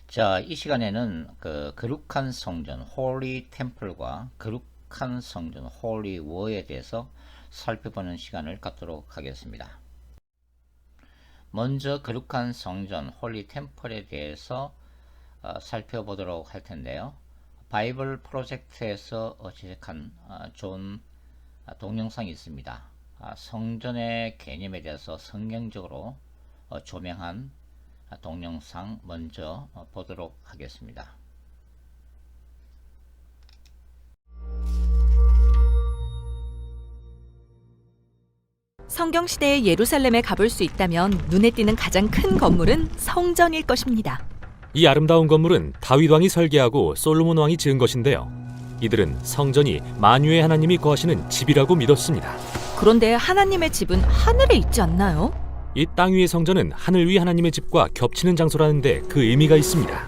자, 이 시간에는 거룩한 성전, 홀리 템플과 거룩한 성전, 홀리 워에 대해서 살펴보는 시간을 갖도록 하겠습니다. 먼저 거룩한 성전, 홀리 템플에 대해서 살펴보도록 할 텐데요. 바이블 프로젝트에서 제작한 좋은 동영상이 있습니다. 성전의 개념에 대해서 성경적으로 조명한 동영상 먼저 보도록 하겠습니다. 성경시대의 예루살렘에 가볼 수 있다면 눈에 띄는 가장 큰 건물은 성전일 것입니다. 이 아름다운 건물은 다윗 왕이 설계하고 솔로몬 왕이 지은 것인데요. 이들은 성전이 만유의 하나님이 거하시는 집이라고 믿었습니다. 그런데 하나님의 집은 하늘에 있지 않나요? 이 땅 위의 성전은 하늘 위 하나님의 집과 겹치는 장소라는데 그 의미가 있습니다.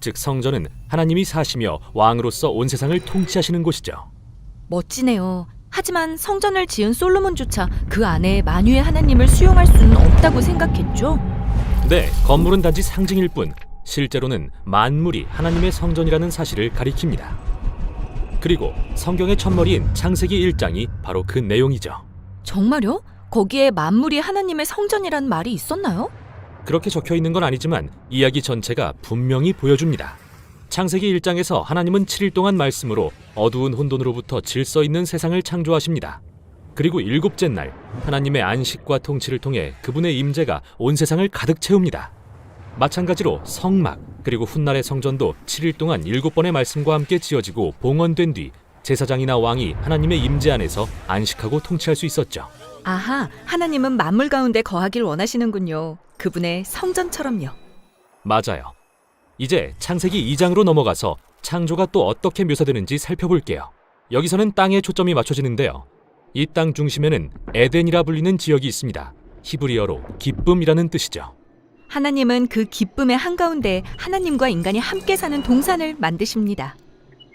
즉 성전은 하나님이 사시며 왕으로서 온 세상을 통치하시는 곳이죠. 멋지네요. 하지만 성전을 지은 솔로몬조차 그 안에 만유의 하나님을 수용할 수는 없다고 생각했죠. 네, 건물은 단지 상징일 뿐 실제로는 만물이 하나님의 성전이라는 사실을 가리킵니다. 그리고 성경의 첫머리인 창세기 1장이 바로 그 내용이죠. 정말요? 거기에 만물이 하나님의 성전이라는 말이 있었나요? 그렇게 적혀 있는 건 아니지만 이야기 전체가 분명히 보여줍니다. 창세기 1장에서 하나님은 7일 동안 말씀으로 어두운 혼돈으로부터 질서 있는 세상을 창조하십니다. 그리고 일곱째 날 하나님의 안식과 통치를 통해 그분의 임재가 온 세상을 가득 채웁니다. 마찬가지로 성막 그리고 훗날의 성전도 7일 동안 7번의 말씀과 함께 지어지고 봉헌된 뒤 제사장이나 왕이 하나님의 임재 안에서 안식하고 통치할 수 있었죠. 아하, 하나님은 만물 가운데 거하길 원하시는군요. 그분의 성전처럼요. 맞아요. 이제 창세기 2장으로 넘어가서 창조가 또 어떻게 묘사되는지 살펴볼게요. 여기서는 땅에 초점이 맞춰지는데요. 이 땅 중심에는 에덴이라 불리는 지역이 있습니다. 히브리어로 기쁨이라는 뜻이죠. 하나님은 그 기쁨의 한가운데 하나님과 인간이 함께 사는 동산을 만드십니다.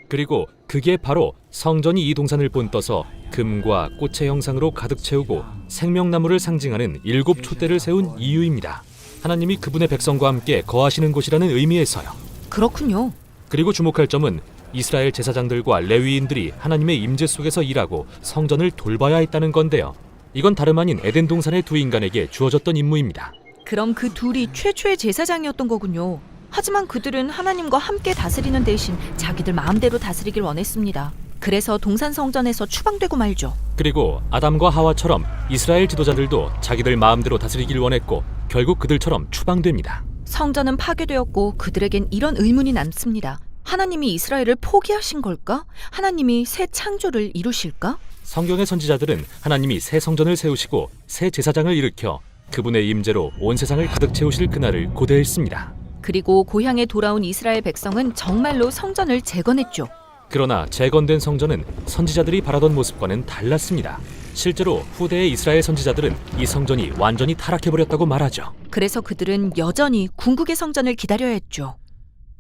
그리고 그게 바로 성전이 이 동산을 본떠서 금과 꽃의 형상으로 가득 채우고 생명나무를 상징하는 7 촛대를 세운 이유입니다. 하나님이 그분의 백성과 함께 거하시는 곳이라는 의미에서요. 그렇군요. 그리고 주목할 점은 이스라엘 제사장들과 레위인들이 하나님의 임재 속에서 일하고 성전을 돌봐야 했다는 건데요. 이건 다름 아닌 에덴 동산의 두 인간에게 주어졌던 임무입니다. 그럼 그 둘이 최초의 제사장이었던 거군요. 하지만 그들은 하나님과 함께 다스리는 대신 자기들 마음대로 다스리길 원했습니다. 그래서 동산 성전에서 추방되고 말죠. 그리고 아담과 하와처럼 이스라엘 지도자들도 자기들 마음대로 다스리길 원했고 결국 그들처럼 추방됩니다. 성전은 파괴되었고 그들에겐 이런 의문이 남습니다. 하나님이 이스라엘을 포기하신 걸까? 하나님이 새 창조를 이루실까? 성경의 선지자들은 하나님이 새 성전을 세우시고 새 제사장을 일으켜 그분의 임재로 온 세상을 가득 채우실 그날을 고대했습니다. 그리고 고향에 돌아온 이스라엘 백성은 정말로 성전을 재건했죠. 그러나 재건된 성전은 선지자들이 바라던 모습과는 달랐습니다. 실제로 후대의 이스라엘 선지자들은 이 성전이 완전히 타락해버렸다고 말하죠. 그래서 그들은 여전히 궁극의 성전을 기다려야 했죠.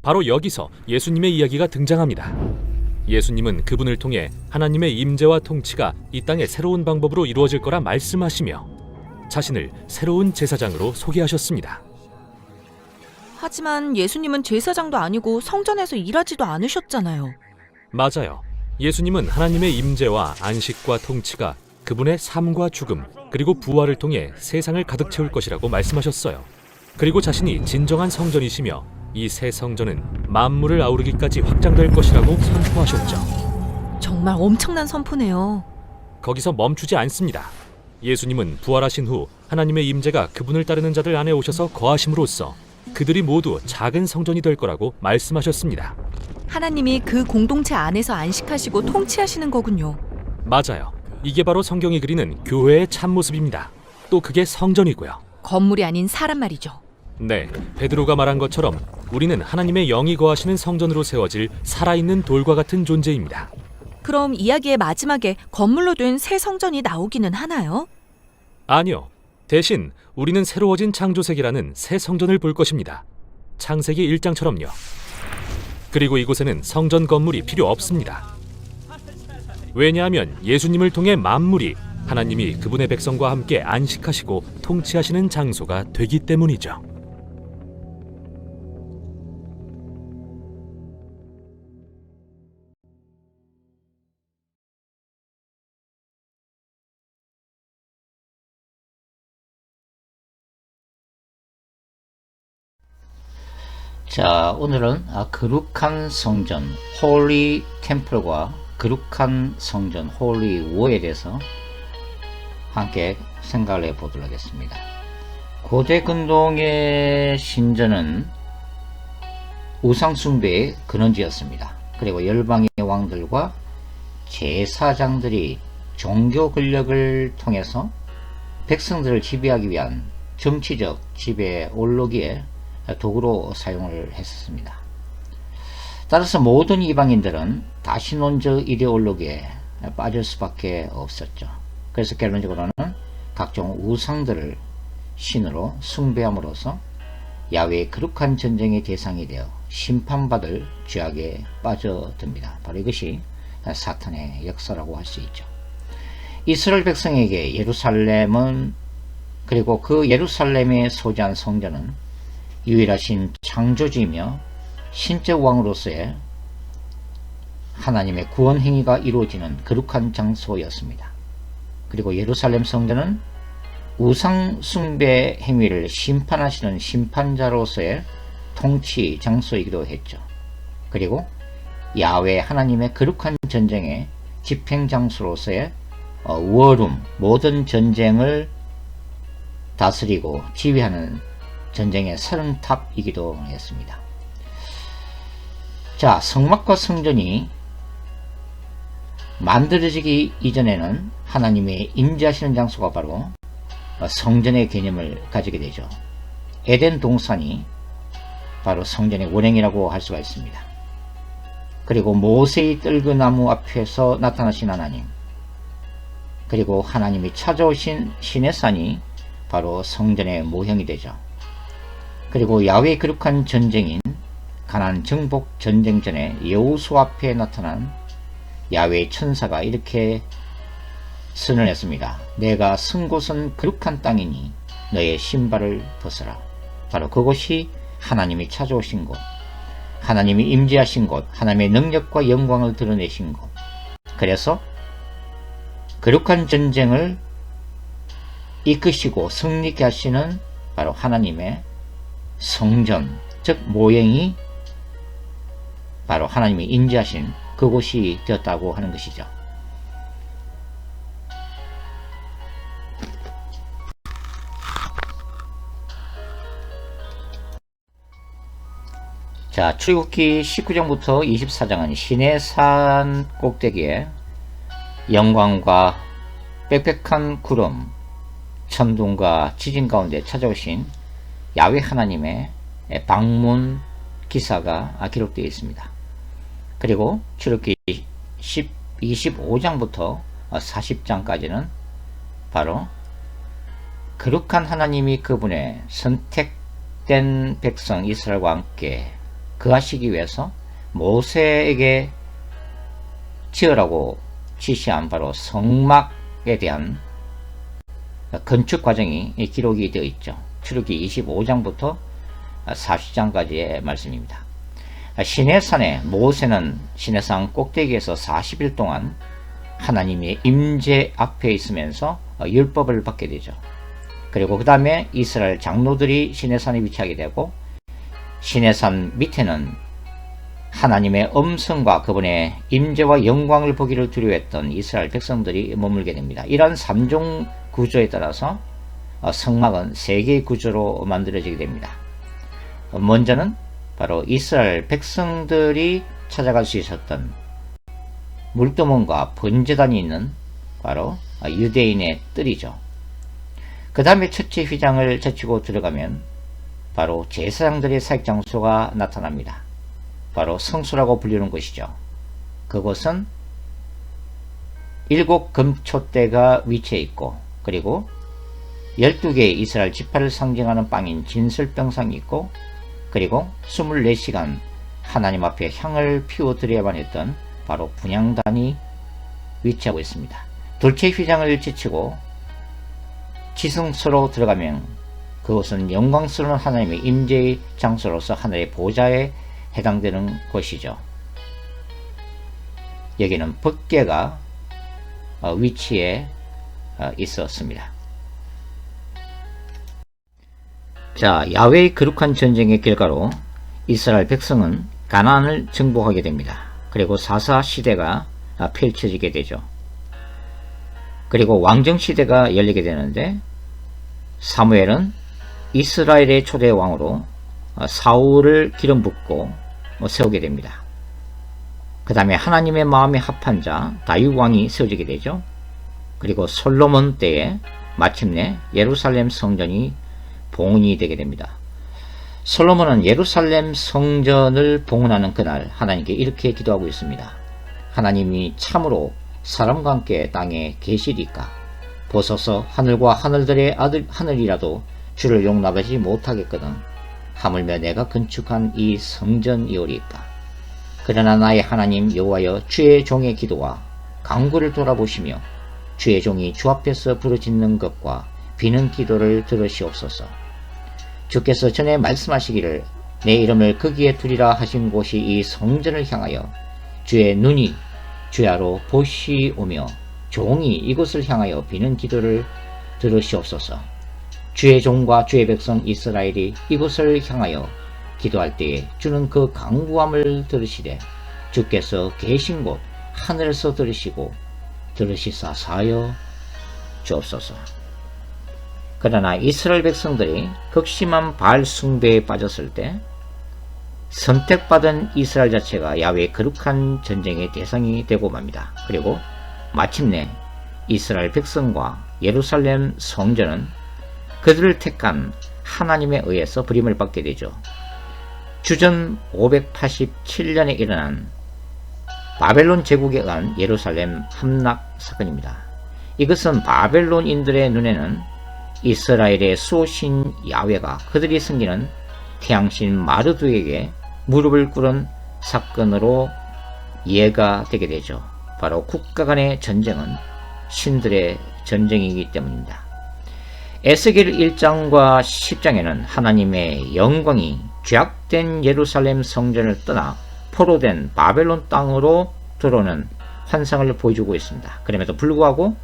바로 여기서 예수님의 이야기가 등장합니다. 예수님은 그분을 통해 하나님의 임재와 통치가 이 땅의 새로운 방법으로 이루어질 거라 말씀하시며 자신을 새로운 제사장으로 소개하셨습니다. 하지만 예수님은 제사장도 아니고 성전에서 일하지도 않으셨잖아요. 맞아요. 예수님은 하나님의 임재와 안식과 통치가 그분의 삶과 죽음 그리고 부활을 통해 세상을 가득 채울 것이라고 말씀하셨어요. 그리고 자신이 진정한 성전이시며 이 새 성전은 만물을 아우르기까지 확장될 것이라고 선포하셨죠. 정말 엄청난 선포네요. 거기서 멈추지 않습니다. 예수님은 부활하신 후 하나님의 임재가 그분을 따르는 자들 안에 오셔서 거하심으로써 그들이 모두 작은 성전이 될 거라고 말씀하셨습니다. 하나님이 그 공동체 안에서 안식하시고 통치하시는 거군요. 맞아요. 이게 바로 성경이 그리는 교회의 참모습입니다. 또 그게 성전이고요. 건물이 아닌 사람 말이죠. 네, 베드로가 말한 것처럼 우리는 하나님의 영이 거하시는 성전으로 세워질 살아있는 돌과 같은 존재입니다. 그럼 이야기의 마지막에 건물로 된 새 성전이 나오기는 하나요? 아니요. 대신 우리는 새로워진 창조세계라는 새 성전을 볼 것입니다. 창세기 1장처럼요. 그리고 이곳에는 성전 건물이 필요 없습니다. 왜냐하면 예수님을 통해 만물이 하나님이 그분의 백성과 함께 안식하시고 통치하시는 장소가 되기 때문이죠. 자, 오늘은 거룩한 성전 홀리 템플과 거룩한 성전 홀리 워에 대해서 함께 생각을 해보도록 하겠습니다. 고대 근동의 신전은 우상숭배의 근원지였습니다. 그리고 열방의 왕들과 제사장들이 종교 권력을 통해서 백성들을 지배하기 위한 정치적 지배 올로기에 도구로 사용을 했었습니다. 따라서 모든 이방인들은 다신론적 이데올로기에 빠질 수밖에 없었죠. 그래서 결론적으로는 각종 우상들을 신으로 숭배함으로써 야훼의 거룩한 전쟁의 대상이 되어 심판받을 죄악에 빠져듭니다. 바로 이것이 사탄의 역사라고 할 수 있죠. 이스라엘 백성에게 예루살렘은, 그리고 그 예루살렘에 소재한 성전은 유일하신 창조주이며 신적 왕으로서의 하나님의 구원 행위가 이루어지는 거룩한 장소였습니다. 그리고 예루살렘 성전은 우상 숭배 행위를 심판하시는 심판자로서의 통치 장소이기도 했죠. 그리고 야훼 하나님의 거룩한 전쟁의 집행 장소로서의 워룸, 모든 전쟁을 다스리고 지휘하는 전쟁의 서른탑이기도 했습니다. 자, 성막과 성전이 만들어지기 이전에는 하나님의 임재하시는 장소가 바로 성전의 개념을 가지게 되죠. 에덴 동산이 바로 성전의 원형이라고 할 수가 있습니다. 그리고 모세의 뜰그나무 앞에서 나타나신 하나님, 그리고 하나님이 찾아오신 시내산이 바로 성전의 모형이 되죠. 그리고 야훼의 거룩한 전쟁인 가나안 정복 전쟁 전에 여호수 앞에 나타난 야훼의 천사가 이렇게 선언했습니다. 내가 선 곳은 거룩한 땅이니 너의 신발을 벗어라. 바로 그곳이 하나님이 찾아오신 곳, 하나님이 임재하신 곳, 하나님의 능력과 영광을 드러내신 곳. 그래서 거룩한 전쟁을 이끄시고 승리케 하시는 바로 하나님의 성전, 즉 모형이 바로 하나님이 임재하신 그곳이 되었다고 하는 것이죠. 자, 출애굽기 19장부터 24장은 시내산 꼭대기에 영광과 빽빽한 구름, 천둥과 지진 가운데 찾아오신 야훼 하나님의 방문 기사가 기록되어 있습니다. 그리고 출애굽기 25장부터 40장까지는 바로 거룩한 하나님이 그분의 선택된 백성 이스라엘과 함께 거하시기 위해서 모세에게 지으라고 지시한 바로 성막에 대한 건축 과정이 기록이 되어 있죠. 출애굽기 25장부터 40장까지의 말씀입니다. 시내산에 모세는 시내산 꼭대기에서 40일 동안 하나님의 임재 앞에 있으면서 율법을 받게 되죠. 그리고 그 다음에 이스라엘 장로들이 시내산에 위치하게 되고, 시내산 밑에는 하나님의 음성과 그분의 임재와 영광을 보기를 두려워했던 이스라엘 백성들이 머물게 됩니다. 이러한 3종 구조에 따라서 성막은 3개의 구조로 만들어지게 됩니다. 먼저는 바로 이스라엘 백성들이 찾아갈 수 있었던 물두멍과 번제단이 있는 바로 유대인의 뜰이죠. 그 다음에 첫째 휘장을 제치고 들어가면 바로 제사장들의 사역장소가 나타납니다. 바로 성소라고 불리는 곳이죠. 그곳은 7 금초대가 위치해 있고, 그리고 12개의 이스라엘 지파를 상징하는 빵인 진설병상이 있고, 그리고 24시간 하나님 앞에 향을 피워 드려야만 했던 바로 분향단이 위치하고 있습니다. 둘째 휘장을 제치고 지성소로 들어가면 그곳은 영광스러운 하나님의 임재의 장소로서 하늘의 보좌에 해당되는 곳이죠. 여기는 법궤가 위치해 있었습니다. 자, 야훼의 거룩한 전쟁의 결과로 이스라엘 백성은 가나안을 정복하게 됩니다. 그리고 사사 시대가 펼쳐지게 되죠. 그리고 왕정 시대가 열리게 되는데 사무엘은 이스라엘의 초대 왕으로 사울을 기름 붓고 세우게 됩니다. 그 다음에 하나님의 마음에 합한 자 다윗 왕이 세워지게 되죠. 그리고 솔로몬 때에 마침내 예루살렘 성전이 봉헌이 되게 됩니다. 솔로몬은 예루살렘 성전을 봉헌하는 그날 하나님께 이렇게 기도하고 있습니다. 하나님이 참으로 사람과 함께 땅에 계시리까? 보소서 하늘과 하늘들의 하늘이라도 주를 용납하지 못하겠거든. 하물며 내가 건축한 이 성전이오리까? 그러나 나의 하나님 여호와여, 주의 종의 기도와 간구를 돌아보시며 주의 종이 주 앞에서 부르짖는 것과 비는 기도를 들으시옵소서. 주께서 전에 말씀하시기를 내 이름을 거기에 두리라 하신 곳이 이 성전을 향하여 주의 눈이 주야로 보시오며 종이 이곳을 향하여 비는 기도를 들으시옵소서. 주의 종과 주의 백성 이스라엘이 이곳을 향하여 기도할 때에 주는 그 간구함을 들으시되 주께서 계신 곳 하늘에서 들으시사 사하여 주옵소서. 그러나 이스라엘 백성들이 극심한 바알 숭배에 빠졌을 때 선택받은 이스라엘 자체가 야훼의 거룩한 전쟁의 대상이 되고 맙니다. 그리고 마침내 이스라엘 백성과 예루살렘 성전은 그들을 택한 하나님에 의해서 버림을 받게 되죠. 주전 587년에 일어난 바벨론 제국에 의한 예루살렘 함락 사건입니다. 이것은 바벨론인들의 눈에는 이스라엘의 수호신 야훼가 그들이 섬기는 태양신 마르두에게 무릎을 꿇은 사건으로 이해가 되게 되죠. 바로 국가 간의 전쟁은 신들의 전쟁이기 때문입니다. 에스겔 1장과 10장에는 하나님의 영광이 죄악된 예루살렘 성전을 떠나 포로된 바벨론 땅으로 들어오는 환상을 보여주고 있습니다. 그럼에도 불구하고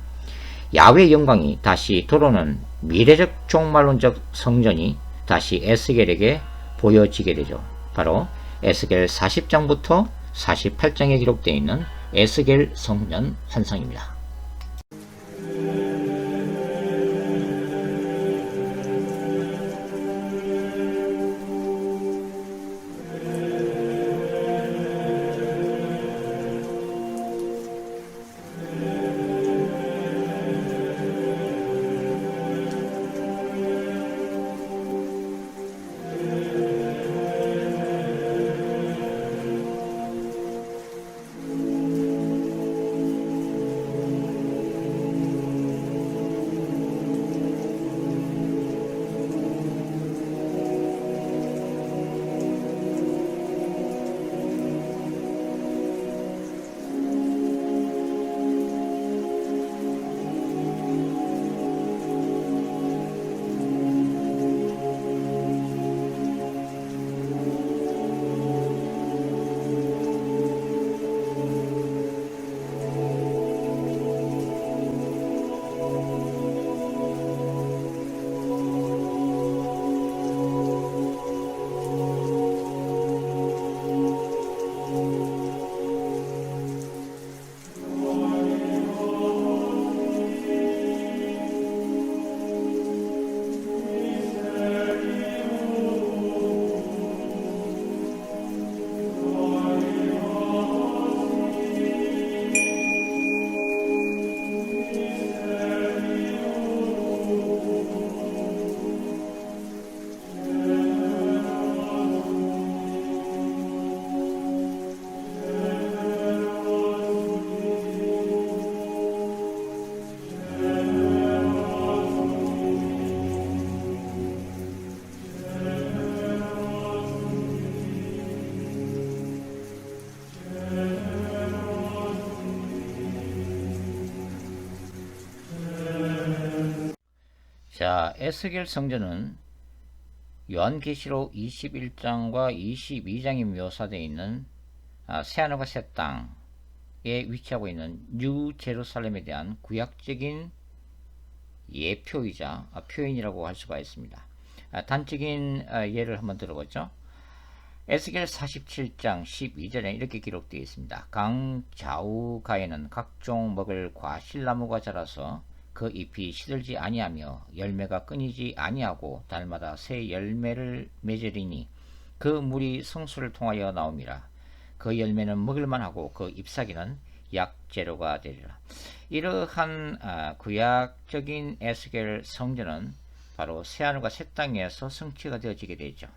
야훼의 영광이 다시 돌아오는 미래적 종말론적 성전이 다시 에스겔에게 보여지게 되죠. 바로 에스겔 40장부터 48장에 기록되어 있는 에스겔 성전 환상입니다. 자, 에스겔 성전은 요한계시록 21장과 22장이 묘사되어 있는 새하늘과 새 땅에 위치하고 있는 뉴 제루살렘에 대한 구약적인 예표이자 표현이라고 할 수가 있습니다. 단적인 예를 한번 들어보죠. 에스겔 47장 12절에 이렇게 기록되어 있습니다. 강 좌우가에는 각종 먹을 과실나무가 자라서 그 잎이 시들지 아니하며 열매가 끊이지 아니하고 달마다 새 열매를 맺으리니 그 물이 성수를 통하여 나옵니다. 그 열매는 먹을만하고 그 잎사귀는 약재료가 되리라. 이러한 구약적인 에스겔 성전은 바로 새하늘과 새 땅에서 성취가 되어지게 되죠.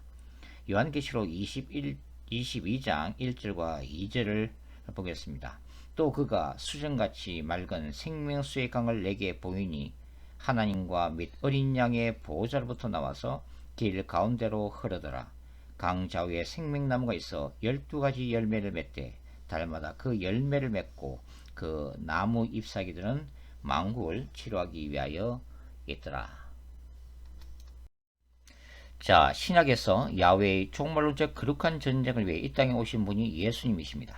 요한계시록 22장 1절과 2절을 보겠습니다. 또 그가 수정같이 맑은 생명수의 강을 내게 보이니 하나님과 및 어린 양의 보호자로부터 나와서 길 가운데로 흐르더라. 강 좌우에 생명나무가 있어 12가지 열매를 맺되 달마다 그 열매를 맺고 그 나무 잎사귀들은 만국을 치료하기 위하여 있더라. 자, 신약에서 야훼의 종말론적 거룩한 전쟁을 위해 이 땅에 오신 분이 예수님이십니다.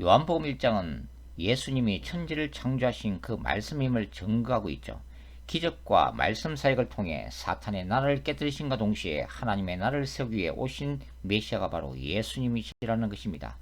요한복음 1장은 예수님이 천지를 창조하신 그 말씀임을 증거하고 있죠. 기적과 말씀 사역을 통해 사탄의 나라를 깨뜨리신과 동시에 하나님의 나라를 세우기 위해 오신 메시아가 바로 예수님이시라는 것입니다.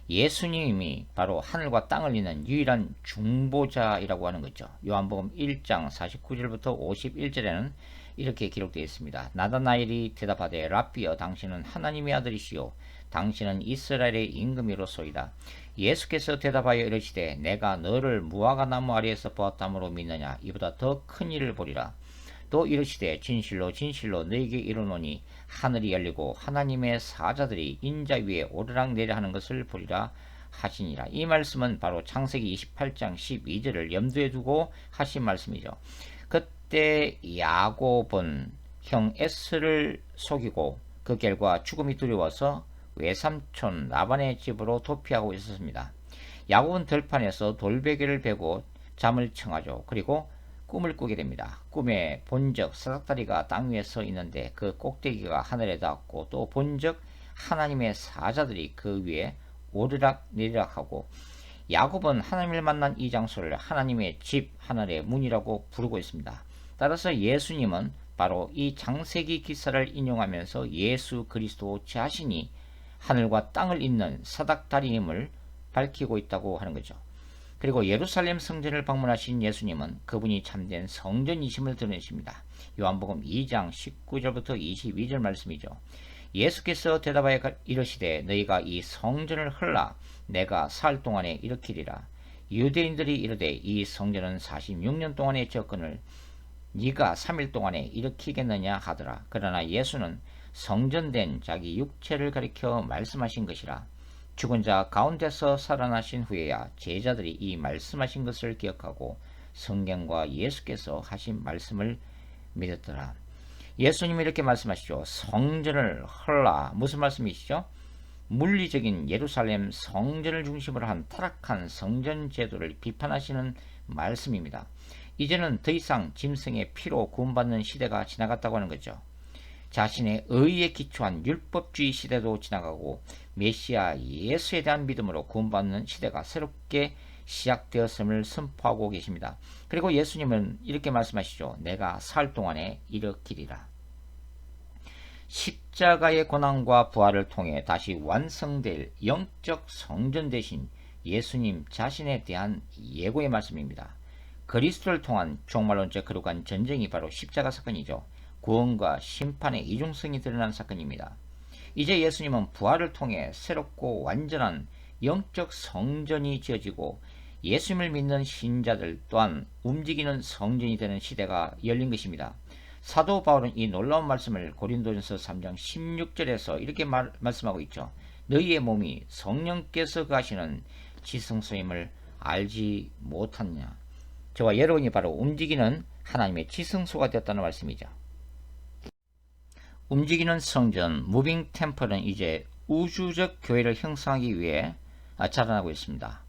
예수님이 바로 하늘과 땅을 잇는 유일한 중보자이라고 하는 거죠. 요한복음 1장 49절부터 51절에는 이렇게 기록되어 있습니다. 나다나엘이 대답하되 랍비여 당신은 하나님의 아들이시요 당신은 이스라엘의 임금이로소이다. 예수께서 대답하여 이르시되 내가 너를 무화과 나무 아래에서 보았다므로 믿느냐 이보다 더 큰 일을 보리라. 또 이르시되 진실로 진실로 너에게 이르노니 하늘이 열리고 하나님의 사자들이 인자 위에 오르락내리락 하는 것을 보리라 하시니라. 이 말씀은 바로 창세기 28장 12절을 염두에 두고 하신 말씀이죠. 그때 야곱은 형 에스를 속이고 그 결과 죽음이 두려워서 외삼촌 라반의 집으로 도피하고 있었습니다. 야곱은 들판에서 돌베개를 베고 잠을 청하죠. 그리고 꿈을 꾸게 됩니다. 꿈에 본적 사닥다리가 땅 위에 서 있는데 그 꼭대기가 하늘에 닿았고 또 본적 하나님의 사자들이 그 위에 오르락 내리락하고 야곱은 하나님을 만난 이 장소를 하나님의 집 하늘의 문이라고 부르고 있습니다. 따라서 예수님은 바로 이 창세기 기사를 인용하면서 예수 그리스도 자신이 하늘과 땅을 잇는 사닥다리임을 밝히고 있다고 하는 거죠. 그리고 예루살렘 성전을 방문하신 예수님은 그분이 참된 성전이심을 드러내십니다. 요한복음 2장 19절부터 22절 말씀이죠. 예수께서 대답하여 이르시되 너희가 이 성전을 헐라 내가 살 동안에 일으키리라. 유대인들이 이르되 이 성전은 46년 동안의 접근을 네가 3일 동안에 일으키겠느냐 하더라. 그러나 예수는 성전된 자기 육체를 가리켜 말씀하신 것이라. 죽은 자 가운데서 살아나신 후에야 제자들이 이 말씀하신 것을 기억하고 성경과 예수께서 하신 말씀을 믿었더라. 예수님이 이렇게 말씀하시죠. 성전을 헐라. 무슨 말씀이시죠? 물리적인 예루살렘 성전을 중심으로 한 타락한 성전 제도를 비판하시는 말씀입니다. 이제는 더 이상 짐승의 피로 구원받는 시대가 지나갔다고 하는 거죠. 자신의 의에 기초한 율법주의 시대도 지나가고 메시아 예수에 대한 믿음으로 구원받는 시대가 새롭게 시작되었음을 선포하고 계십니다. 그리고 예수님은 이렇게 말씀하시죠. 내가 살 동안에 일으키리라. 십자가의 고난과 부활을 통해 다시 완성될 영적 성전 대신 예수님 자신에 대한 예고의 말씀입니다. 그리스도를 통한 종말론적 거룩한 전쟁이 바로 십자가 사건이죠. 구원과 심판의 이중성이 드러난 사건입니다. 이제 예수님은 부활을 통해 새롭고 완전한 영적 성전이 지어지고 예수님을 믿는 신자들 또한 움직이는 성전이 되는 시대가 열린 것입니다. 사도 바울은 이 놀라운 말씀을 고린도전서 3장 16절에서 이렇게 말씀하고 있죠. 너희의 몸이 성령께서 가시는 지성소임을 알지 못하느냐. 저와 여러분이 바로 움직이는 하나님의 지성소가 되었다는 말씀이죠. 움직이는 성전, 무빙 템플은 이제 우주적 교회를 형성하기 위해 자라나고 있습니다.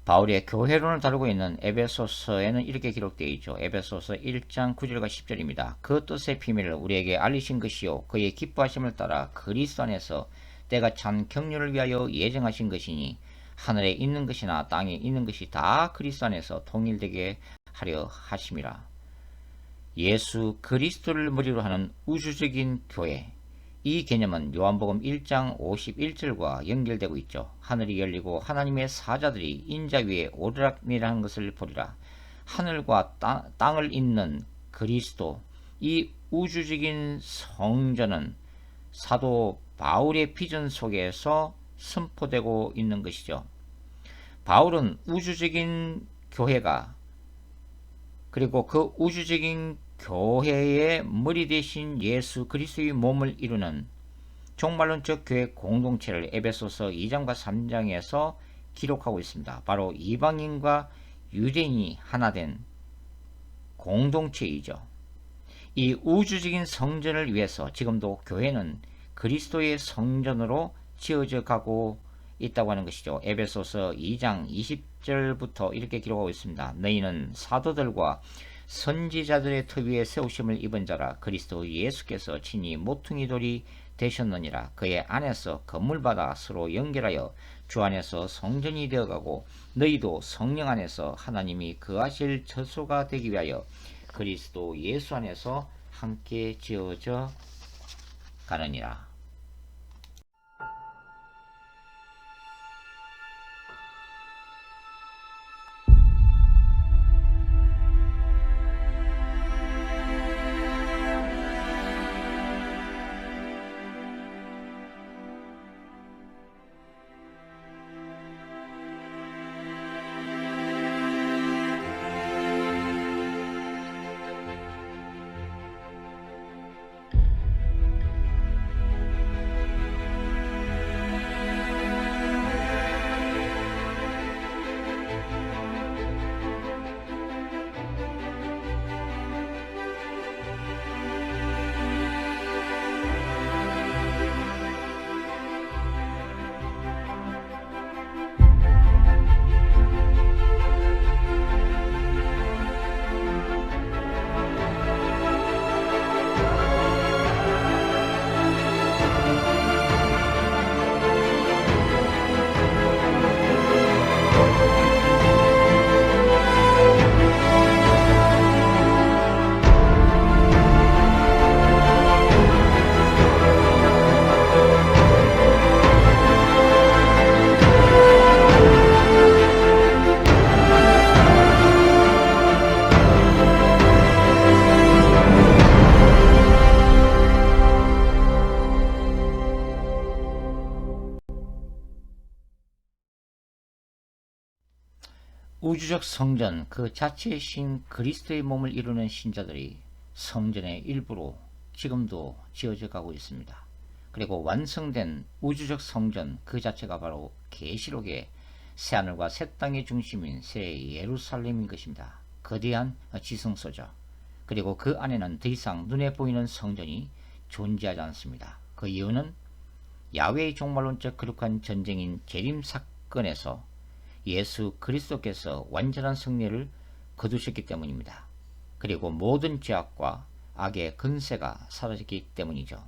바울의 교회론을 다루고 있는 에베소서에는 이렇게 기록되어 있죠. 에베소서 1장 9절과 10절입니다. 그 뜻의 비밀을 우리에게 알리신 것이요 그의 기뻐하심을 따라 그리스도 안에서 때가 찬 경륜을 위하여 예정하신 것이니 하늘에 있는 것이나 땅에 있는 것이 다 그리스도 안에서 통일되게 하려 하심이라. 예수 그리스도를 머리로 하는 우주적인 교회, 이 개념은 요한복음 1장 51절과 연결되고 있죠. 하늘이 열리고 하나님의 사자들이 인자 위에 오르락내리하는 것을 보리라. 하늘과 땅을 잇는 그리스도, 이 우주적인 성전은 사도 바울의 비전 속에서 선포되고 있는 것이죠. 바울은 우주적인 교회가, 그리고 그 우주적인 교회의 머리 대신 예수 그리스도의 몸을 이루는 종말론적 교회 공동체를 에베소서 2장과 3장에서 기록하고 있습니다. 바로 이방인과 유대인이 하나 된 공동체이죠. 이 우주적인 성전을 위해서 지금도 교회는 그리스도의 성전으로 지어져 가고 있다고 하는 것이죠. 에베소서 2장 20절부터 이렇게 기록하고 있습니다. 너희는 사도들과 선지자들의 터 위에 세우심을 입은 자라. 그리스도 예수께서 친히 모퉁이 돌이 되셨느니라. 그의 안에서 건물받아 서로 연결하여 주 안에서 성전이 되어가고 너희도 성령 안에서 하나님이 거하실 처소가 되기 위하여 그리스도 예수 안에서 함께 지어져 가느니라. 우주적 성전 그 자체의 신 그리스도의 몸을 이루는 신자들이 성전의 일부로 지금도 지어져 가고 있습니다. 그리고 완성된 우주적 성전 그 자체가 바로 계시록의 새하늘과 새 땅의 중심인 새 예루살렘인 것입니다. 거대한 지성소죠. 그리고 그 안에는 더 이상 눈에 보이는 성전이 존재하지 않습니다. 그 이유는 야훼의 종말론적 거룩한 전쟁인 재림 사건에서 예수 그리스도께서 완전한 승리를 거두셨기 때문입니다. 그리고 모든 죄악과 악의 근세가 사라졌기 때문이죠.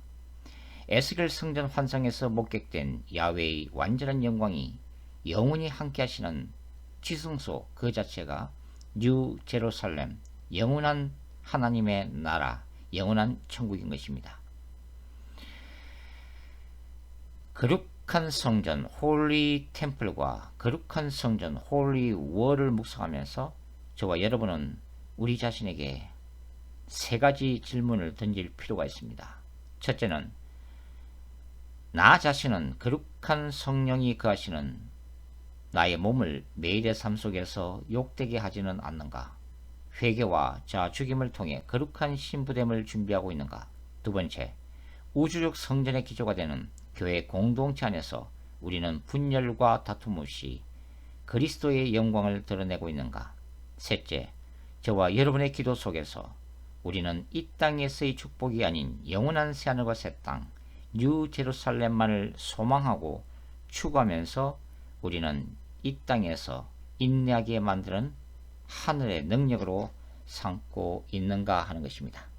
에스겔 성전 환상에서 목격된 야훼의 완전한 영광이 영원히 함께 하시는 지성소 그 자체가 뉴 제루살렘, 영원한 하나님의 나라, 영원한 천국인 것입니다. 거룩한 성전 홀리 템플과 거룩한 성전 홀리 월을 묵상하면서 저와 여러분은 우리 자신에게 세 가지 질문을 던질 필요가 있습니다. 첫째는 나 자신은 거룩한 성령이 거하시는 나의 몸을 매일의 삶 속에서 욕되게 하지는 않는가? 회개와 자아 죽임을 통해 거룩한 신부됨을 준비하고 있는가? 두 번째, 우주적 성전의 기초가 되는 교회 공동체 안에서 우리는 분열과 다툼 없이 그리스도의 영광을 드러내고 있는가? 셋째, 저와 여러분의 기도 속에서 우리는 이 땅에서의 축복이 아닌 영원한 새하늘과 새 땅, 뉴 제루살렘만을 소망하고 추구하면서 우리는 이 땅에서 인내하게 만드는 하늘의 능력으로 삼고 있는가 하는 것입니다.